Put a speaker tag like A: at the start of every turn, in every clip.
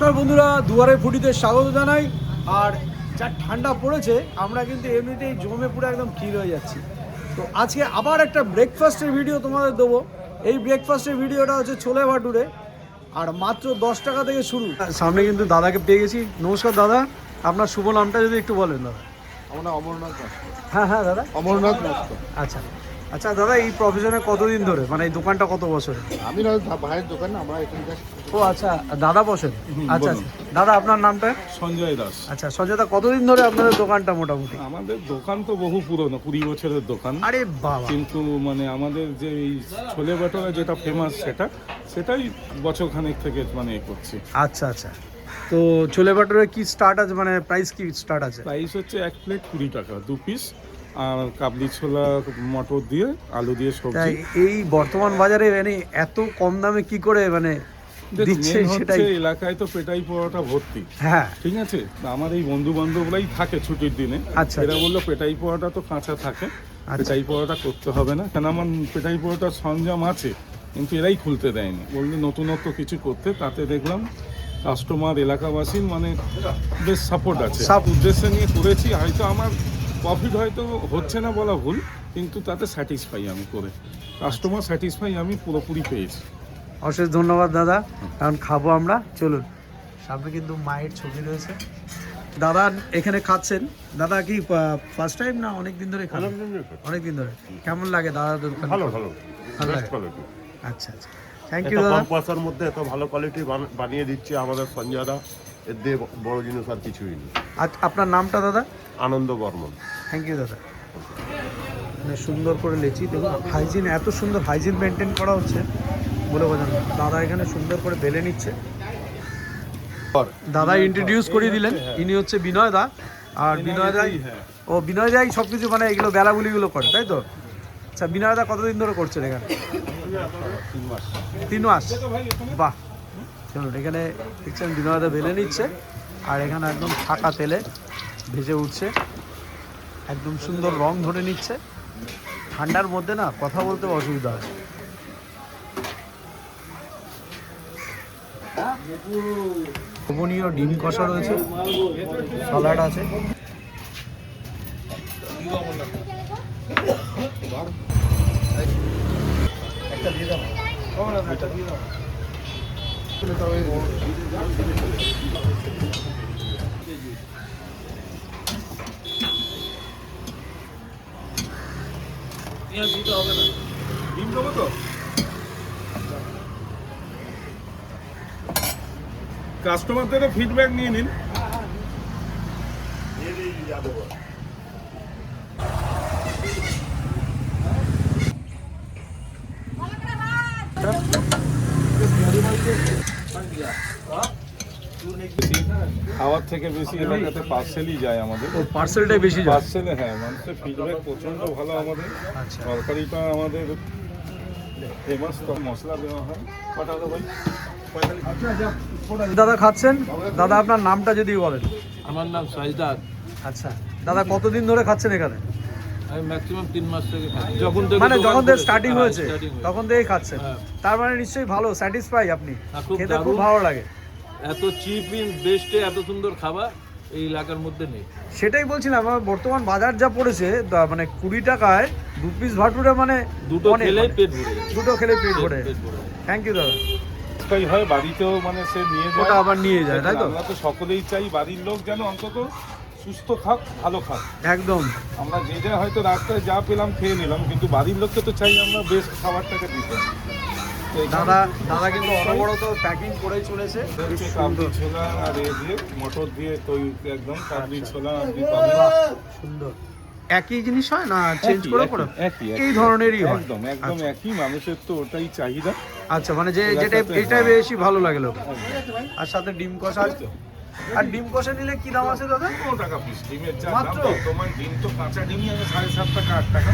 A: নমস্কার বন্ধুরা, দুয়ারে ফুটিতে স্বাগত জানাই। আর যা ঠান্ডা পড়েছে আমরা কিন্তু এমনিতেই জমে পুরো একদম ক্ষীর হয়ে যাচ্ছি। তো আজকে আবার একটা ব্রেকফাস্টের ভিডিও তোমাদের দেবো। এই ব্রেকফাস্টের ভিডিওটা হচ্ছে ছোলে ভাটুরে, আর মাত্র 10 টাকা থেকে শুরু। সামনে কিন্তু দাদাকে পেয়ে গেছি। নমস্কার দাদা, আপনার শুভ নামটা যদি একটু বলেন দাদা।
B: আমার নাম অমরনাথ নস্কর।
A: হ্যাঁ দাদা,
B: অমরনাথ নস্কর।
A: আচ্ছা আচ্ছা দাদা, এই প্রফেশনে কতদিন ধরে, মানে এই দোকানটা কত বছরের?
B: আমি না ভাইয়ের দোকান, আমরা এখানকার।
A: ও আচ্ছা, দাদা বসেন। আচ্ছা আচ্ছা দাদা, আপনার নামটা?
C: সঞ্জয় দাস।
A: আচ্ছা সঞ্জয় দা, কতদিন ধরে আপনাদের দোকানটা মোটামুটি?
C: আমাদের দোকান তো বহু পুরনো, 20 বছরের দোকান।
A: আরে বাবা।
C: কিন্তু মানে আমাদের যে এই ছোলে ভাটুরে যেটা ফেমাস সেটাই বছরখানেক থেকে মানে করছি।
A: আচ্ছা আচ্ছা, তো ছোলে ভাটুরে কি স্টার্ট আছে, মানে প্রাইস কি স্টার্ট আছে?
C: প্রাইস হচ্ছে 1 প্লেট 20 টাকা, 2 পিস, আর কাবলি ছোলা, মটর দিয়ে, আলু দিয়ে
A: তাই
C: সবজি।
A: এই বর্তমান বাজারে মানে এত কম দামে কি করে মানে দিচ্ছে সেটাই।
C: এলাকায় তো পেটাই পরোটা ভর্তি।
A: হ্যাঁ
C: ঠিক আছে, আমার এই বন্ধু বান্ধবরাই থাকে ছুটির দিনে।
A: আচ্ছা,
C: এরা বললো পেটাই পরোটা তো কাঁচা থাকে, পেটাই পরোটা করতে হবে না, কেন আমার পেটাই পরোটার সরঞ্জাম আছে, কিন্তু এরাই খুলতে দেয়নি। বললে নতুনত্ব কিছু করতে, তাতে দেখলাম কাস্টমার, এলাকাবাসীর মানে বেশ সাপোর্ট আছে। উদ্দেশ্যে নিয়ে করেছি। হয়তো আমার প্রফিট হয়তো হচ্ছে না বলা ভুল, কিন্তু তাতে স্যাটিসফাই আমি করে, কাস্টমার স্যাটিসফাই আমি পুরোপুরি পেয়েছি।
A: অশেষ ধন্যবাদ দাদা, কারণ খাবো আমরা। চলুন, সামনে কিন্তু মায়ের ছবি রয়েছে। দাদা এখানে খাচ্ছেন, দাদা কি ফার্স্ট টাইম না অনেক দিন ধরে খান? অনেক দিন ধরে। কেমন লাগে দাদা দোকান?
D: ভালো ভালো
A: ভালো লাগে।
D: কোয়ালিটি।
A: আচ্ছা আচ্ছা, থ্যাংক ইউ দাদা।
D: কম পয়সার মধ্যে এত ভালো কোয়ালিটি বানিয়ে দিচ্ছে আমাদের সঞ্জয়দা। এর দিয়ে বড় জিনিস আর কিছুই নেই।
A: আপনার নামটা দাদা?
D: আনন্দ বর্মন।
A: থ্যাংক ইউ দাদা। মানে সুন্দর করে লেচি, দেখুন হাইজিন, এত সুন্দর হাইজিন মেনটেন করা হচ্ছে বলে বোঝানো। দাদা এখানে সুন্দর করে বেলে নিচ্ছে। দাদা ইন্ট্রোডিউস করিয়ে দিলেন, ইনি হচ্ছে বিনয় দা। আর বিনয় দাই, ও বিনয় দাই সব কিছু মানে এগুলো বেলাগুলিগুলো করে, তাই তো? আচ্ছা, বিনয় দা কতদিন ধরে করছেন এখানে? 3 মাস। বাহ, চলুন, এখানে দেখছেন বিনয় দা বেলে নিচ্ছে, আর এখানে একদম ফাঁকা তেলে ভেজে উঠছে, একদম সুন্দর রং ধরে নিচ্ছে। ঠান্ডার মধ্যে না কথা বলতে অসুবিধা হয়। লোভনীয় ডিম কষা রয়েছে, স্যালাড আছে। একটা দিয়ে দাও, একটা দিয়ে দাও।
C: ডিম দেবো তো? কাস্টমারদের ফিডব্যাক নিয়ে নিন। খাওয়ার থেকে বেশি এলাকাতে পার্সেলই যায় আমাদের।
A: ও পার্সেলটাই বেশি যায়?
C: পার্সেলে, হ্যাঁ, মানুষের ফিডব্যাক প্রচণ্ড ভালো আমাদের।
A: আচ্ছা,
C: তরকারিটা আমাদের ফেমাস, তো মশলা দেওয়া হয়। কটা হলো ভাই?
A: দাদা খাচ্ছেন? দাদা আপনার নামটা যদি বলেন।
E: আমার নাম সাইদাত।
A: আচ্ছা দাদা, কতদিন ধরে খাচ্ছেন এখানে?
E: আমি ম্যাক্সিমাম 3 মাস থেকে খাচ্ছি। যখন থেকে
A: মানে যখন থেকে স্টার্টিং
E: হ্যাঁ,
A: হয়েছে
E: starting হয়েছে।
A: তখন থেকেই খাচ্ছেন?
E: হ্যাঁ।
A: তার মানে নিশ্চয়ই ভালো স্যাটিসফাই আপনি,
E: হ্যাঁ, খুব
A: খেতে খুব
E: দারুণ।
A: ভালো লাগে।
E: এত চিপ ইন বেস্টে এত সুন্দর খাবার এই এলাকার মধ্যে নেই।
A: সেটাই বলছিলাম, আমার বর্তমান বাজার যা পড়েছে, মানে 20 টাকায় 2 পিস ভাটুরে, মানে
E: দুটো
A: অনেক,
E: খেলেই
A: মানে
E: পেট ভরে যায়।
A: দুটো খেলে পেট ভরে।
E: পেট ভরে যায়।
A: থ্যাংক ইউ দাদা।
C: তাই হয় বাড়িতেও, মানে সে নিয়ে যায়,
A: ওটা আবার নিয়ে যায়, তাই তো?
C: আমরা তো সকলেই চাই বাড়ির লোক যেন অন্তত সুস্থ খাক, ভালো খাক।
A: একদম।
C: আমরা যে যা হয়তো রাস্তায় যা পেলাম খেয়ে নিলাম, কিন্তু বাড়ির লোককে তো চাই আমরা বেস্ট খাবারটাকে দিতে। তো এখানে
A: দাদা কিন্তু অনবরত প্যাকিং করেই চলেছে।
C: হচ্ছে কাবলি ছোলা আর এ দিয়ে, মটর দিয়ে তৈরি, একদম কাবলি ছোলা আপনি পাবেন।
A: সুন্দর। একই জিনিস হয় না চেঞ্জ করে করে?
C: একই
A: এই ধরনেরই হয়?
C: একদম
A: আচ্ছা।
C: একই, মানুষের তো ওটাই চাহিদা।
A: আচ্ছা, মানে যেটা এটা বেশি ভালো লাগে লোক। আর সাথে ডিম কষা আছে। আর ডিম কষা নিলে কি দাম আছে দাদা?
C: 15 টাকা পিস ডিমের যা দাম।
A: মাত্র?
C: তোমার ডিম তো কাঁচা ডিমই আমি 7.5 টাকা 8 টাকা,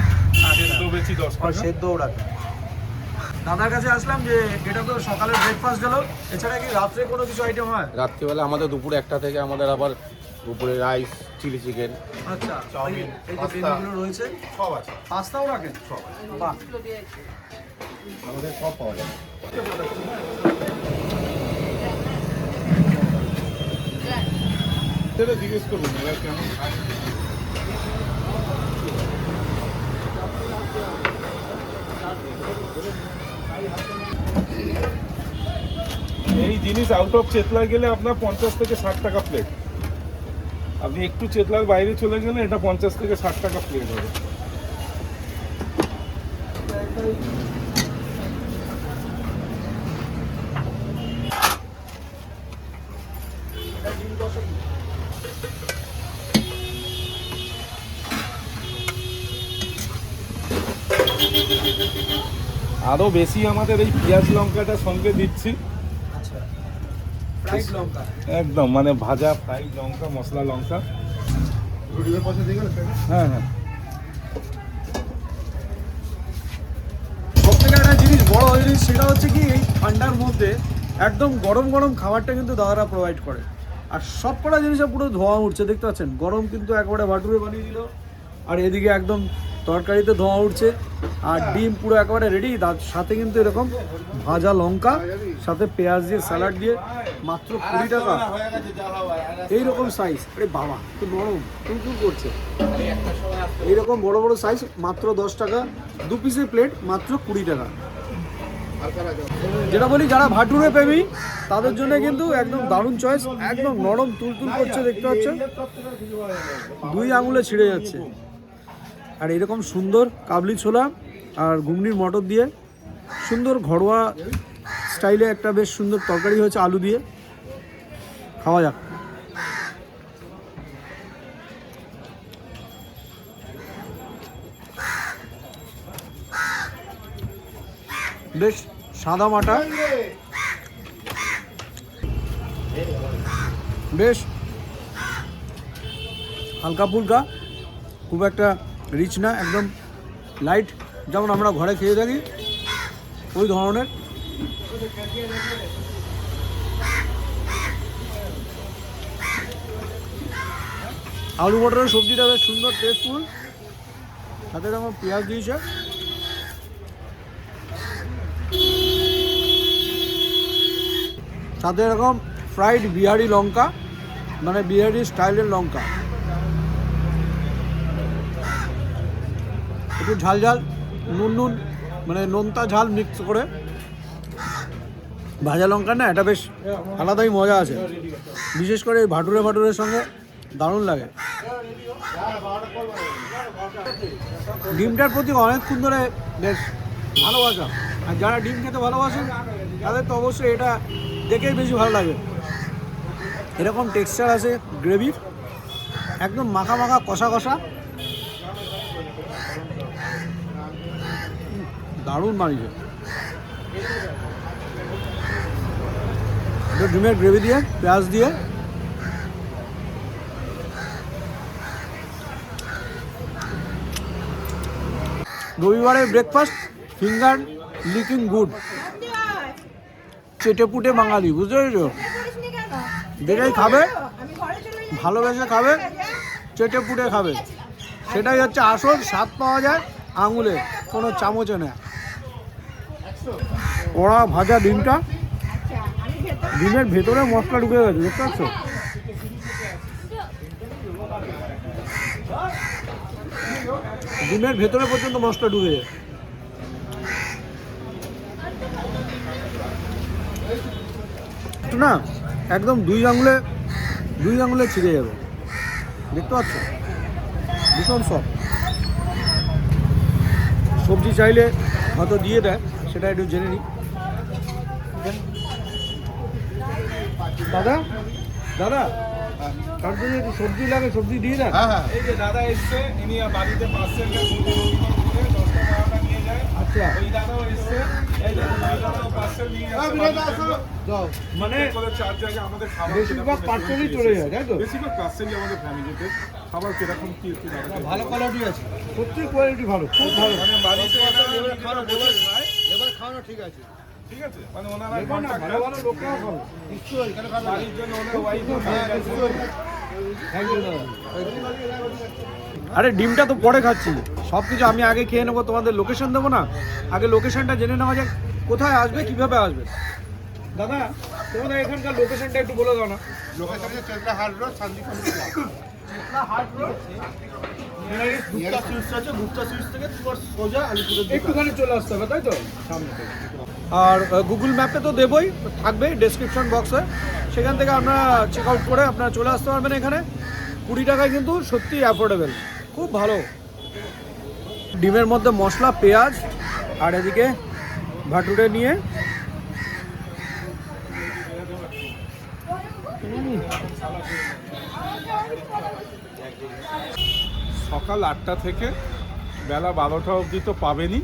C: সেদ্ধ বেশি 10
A: আর
C: টাকা।
A: সেদ্ধও রাখে। দাদার কাছে আসলাম যে এটা তো সকালের ব্রেকফাস্ট গেল, এছাড়া কি রাত্রে কোনো কিছু আইটেম হয়?
B: রাত্রিবেলা আমাদের দুপুরে 1টা থেকে আমাদের আবার দুপুরে রাইস, চিলি চিকেন,
A: আচ্ছা,
B: চাউমিন,
A: এই যে
B: পাস্তা।
A: মেনুগুলো রয়েছে,
B: সব আছে।
A: পাস্তাও রাখেন?
B: সব আছে।
A: বাহ,
B: আমাদের সব পাওয়া যায়।
C: সেটা জিজ্ঞেস করুন এরা কেমন খায়। এই জিনিস আউট অফ চেতলায় গেলে আপনার 50 থেকে 60 টাকা প্লেট। আপনি একটু চেতলার বাইরে চলে গেলে এটা 50 থেকে 60 টাকা প্লেট হবে। আরো বেশি আমাদের এই পেঁয়াজ লঙ্কাটা সঙ্গে দিচ্ছি।
A: আচ্ছা, ফ্রাইড লঙ্কা
C: একদম মানে ভাজা ফ্রাইড লঙ্কা, মশলা লঙ্কা। হ্যাঁ হ্যাঁ।
A: সব থেকে একটা জিনিস, বড় জিনিস, সেটা হচ্ছে কি এই ঠান্ডার মধ্যে একদম গরম গরম খাবারটা কিন্তু দাদারা প্রোভাইড করে। আর সব কটা জিনিসে পুরো ধোঁয়া উঠছে, দেখতে পাচ্ছেন। গরম কিন্তু একবারে ভাটুরে বানিয়ে দিল, আর এদিকে একদম তরকারিতে ধোঁয়া উঠছে, আর ডিম পুরো একেবারে রেডি। তার সাথে কিন্তু এরকম ভাজা লঙ্কা, সাথে পেঁয়াজ দিয়ে স্যালাড দিয়ে মাত্র 20 টাকা এইরকম সাইজ। আরে বাবা, তো নরম টুকটুক করছে। এইরকম বড় বড় সাইজ মাত্র 10 টাকা, 2 পিসের প্লেট মাত্র 20 টাকা। যেটা বলি, যারা ভাটুরে প্রেমী তাদের জন্য কিন্তু একদম দারুণ চয়েস। একদম নরম তুলতুল করছে, দেখতে পাচ্ছেন, 2 আঙুলে ছিঁড়ে যাচ্ছে। আর এরকম সুন্দর কাবলি ছোলা আর ঘুগনির মটর দিয়ে সুন্দর ঘরোয়া স্টাইলে একটা বেশ সুন্দর তরকারি হয়েছে আলু দিয়ে। খাওয়া যাক। বেশ সাদা মাটা, বেশ হালকা ফুলকা, খুব একটা রিচ না, একদম লাইট, যেমন আমরা ঘরে খেয়ে থাকি ওই ধরনের। আলু মটরের সবজিটা বেশ সুন্দর টেস্টফুল, সাথে যেমন পেঁয়াজ দিয়েছে। সাথে এরকম ফ্রাইড বিহারি লঙ্কা, মানে বিহারি স্টাইলের লঙ্কা, একটু ঝাল ঝাল, নুন নুন, মানে নোনতা ঝাল মিক্স করে ভাজা লঙ্কা না, এটা বেশ আলাদাই মজা আছে। বিশেষ করে এই ভাটুরে ভাটুরের সঙ্গে দারুণ লাগে। ডিমটার প্রতি অনেকক্ষণ ধরে বেশ ভালোবাসা, আর যারা ডিম খেতে ভালোবাসেন তাদের তো অবশ্যই এটা দেখেই বেশি ভালো লাগে। এরকম টেক্সচার আছে গ্রেভির, একদম মাখা মাখা কষা কষা, দারুণ বানিয়েছে। ডিমের গ্রেভি দিয়ে, পেঁয়াজ দিয়ে, রবিবারের ব্রেকফাস্ট ফিঙ্গার লিকিং গুড, চেটে পুটে বাঙালি, বুঝতে পেরেছ? যেটাই খাবে ভালোবেসে খাবে, চেটে পুটে খাবে, সেটাই হচ্ছে আসল স্বাদ। পাওয়া যায় আঙুলে, কোনো চামচে না। ওরা ভাজা ডিমটা, ডিমের ভেতরে মশলা ঢুকে গেছে, দেখতে পাচ্ছ? ডিমের ভেতরে পর্যন্ত মশলা ঢুকে যায়। না, একদম 2 আঙুলে ছিঁড়ে যাবে, দেখতে পাচ্ছ? ভীষণ সফট। সবজি চাইলে হয়তো দিয়ে দেয়, সেটা একটু জেনে নিই। দাদা দাদা, তার জন্য একটু সবজি লাগে, সবজি দিয়ে দেন।
C: এই যে দাদা এসছে, ইনি বাড়িতে পার্সেল নিয়ে যায়।
A: আচ্ছা,
C: ওই দাদাও এসছে, এই যে দাদাও পার্সেল নিয়ে যাচ্ছে।
A: মানে
C: করে 4 জায়গায় আমাদের খাবার
A: বেশিরভাগ পার্সেলই চলে যায়, তাই তো?
C: বেশিরভাগ পার্সেলই আমাদের ফ্যামিলিতে। খাবার কিরকম কি একটু দাদা
A: ভালো কোয়ালিটি আছে, সত্যি কোয়ালিটি ভালো, খুব ভালো।
C: মানে বাড়িতে
D: এবার খাওয়ানো ঠিক আছে।
C: ঠিক আছে, মানে ওনারা
A: দেখো না, ভালো ভালো লোকরাও খাবে।
D: নিশ্চয়ই এখানে খাওয়ানো
C: বাড়ির জন্য ওনার ওয়াইফ
A: থ্যাংক ইউ দাদা। আরে ডিমটা তো পরে খাচ্ছি, সব কিছু আমি আগে খেয়ে নেবো। তোমাদের লোকেশন দেবো না, আগে লোকেশনটা জেনে নেওয়া যাক, কোথায় আসবে, কিভাবে আসবে। দাদা, তোমাদের এখানকার লোকেশনটা একটু বলে দাও না।
F: লোকেশন হচ্ছে চেতলা হাট রোড শান্তি কমিটি
D: গুপ্তা সুইটস আছে, গুপ্তা সুইটস থেকে তোমার সোজা আলিপুরের দিকে
A: একটুখানি চলে আসতে হবে, তাই তো? আর গুগল ম্যাপে তো দেবই, থাকবে ডেসক্রিপশন বক্সে, সেখান থেকে আপনারা চেক আউট করে আপনারা চলে আসতে পারবেন এখানে। 20 টাকায় কিন্তু সত্যি অ্যাফোর্ডেবল, খুব ভালো। ডিমের মধ্যে মশলা, পেঁয়াজ, আর এদিকে ভাটুরে নিয়ে
C: সকাল 8টা থেকে বেলা 12টা অবধি তো পাবেনই,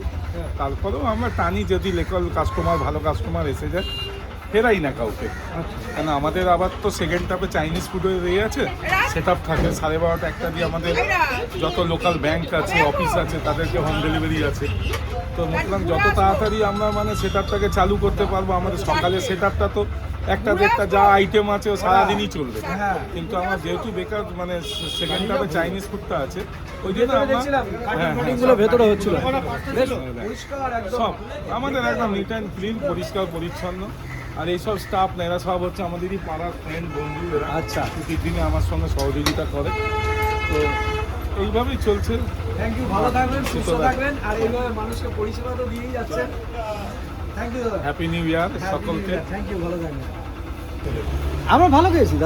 C: তারপরেও আমরা টানি যদি লোকাল কাস্টমার, ভালো কাস্টমার এসে যায়, ফেরাই না কাউকে। কেন আমাদের আবার তো সেকেন্ড হাফে চাইনিজ ফুডের ইয়ে আছে, সেট আপ থাকে 12:30 একটা দিয়ে আমাদের যত লোকাল ব্যাংক আছে, অফিস আছে, তাদেরকে হোম ডেলিভারি আছে। তো দেখলাম যত তাড়াতাড়ি আমরা মানে সেট আপটাকে চালু করতে পারবো, আমাদের সকালের সেট আপটা তো একটা দেড়টা যা আইটেম আছে ও সারাদিনই চলবে। কিন্তু আমার যেহেতু বেকার মানে সেকেন্ড হাফে চাইনিজ ফুডটা আছে, ওই জন্য আমরা
A: গুলো ভেতরে হচ্ছিল বেশ পরিষ্কার একদম।
C: সব আমাদের একদম নিট অ্যান্ড ক্লিন, পরিষ্কার পরিচ্ছন্ন। আর এইসব স্টাফ না, এরা সব হচ্ছে আমাদেরই পাড়ার ফ্রেন্ড, বন্ধু। এরা
A: আচ্ছা।
C: ছুটির দিনে আমার সঙ্গে সহযোগিতা করে। তো এইভাবেই চলছে।
A: থ্যাংক ইউ, ভালো থাকবেন, সুস্থ থাকবেন, আর এইভাবে মানুষকে পরিষেবা তো দিয়েই যাচ্ছেন। থ্যাংক ইউ দাদা,
C: হ্যাপি নিউ ইয়ার সকলকে।
A: থ্যাংক ইউ, ভালো থাকবেন। আমরা ভালো খেয়েছি দাদা।